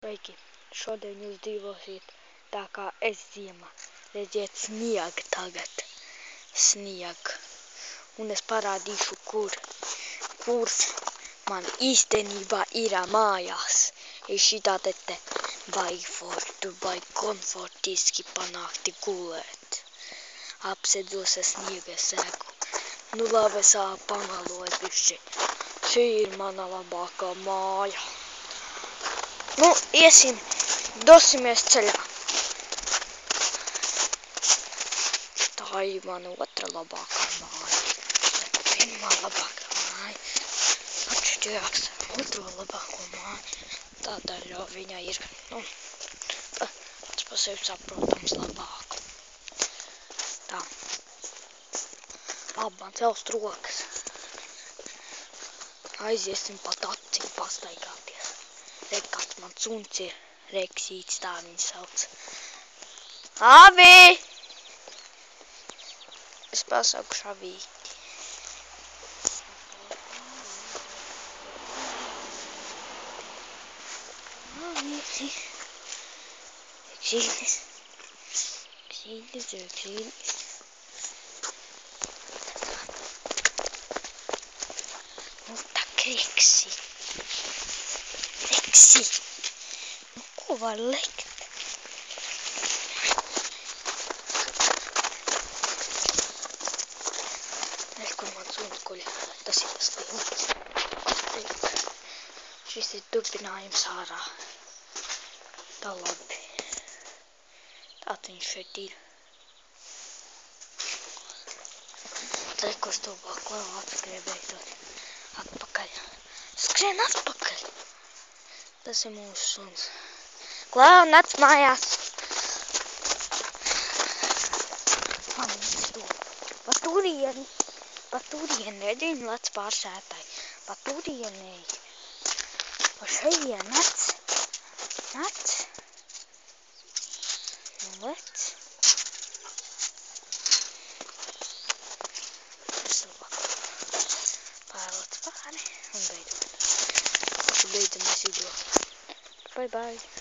Sveiki! Šodien jūs dzīvosiet tā kā es ziemā. Redziet, snieg tagad. Snieg. Un es parādīšu, kurs man īstenībā ir mājās. Ir šitā te baigi forši, baigi komfortiski panākti gulēt. Apsēdos ar sniega sēgu. Nu labi, es pamaloju bišķi. Šī ir mana labākā māja. Nu, dosimies ceļā. Tā ir mana otra labākā māja. Pirmā labākā māja. Atšķirās ar otro labāko māju. Tādēļ jau viņa ir, pats par sevi saprotams labāk. Tā. Labi, man celst rokas. Aiziesim pat acīm pastaigāties. Rek, kāds man suns ir. Reksīts, tā viņu sauc. Avi! Es pasauku Šavīti. Reksītis. Nu tak, Reksi. Nu ko var likt? Kur man suns guļ. Tas ir tas lielais. Šis ir turpinājums ārā. Tā labi. Tāds viņš šeit ir. Reku uz to balkonu atskrien beidzot. Atpakaļ. Skrien atpakaļ. Tas ir mūsu suns. Klau, nāc mājās. Man viņš to. Pa turieni, redzi, viņa lec pārsētai. Pa turieni. Pa šeien, nāc. Nu, lec. Es labāk pārlec pāri un beidzot. Beidzam mēs video. Bye bye.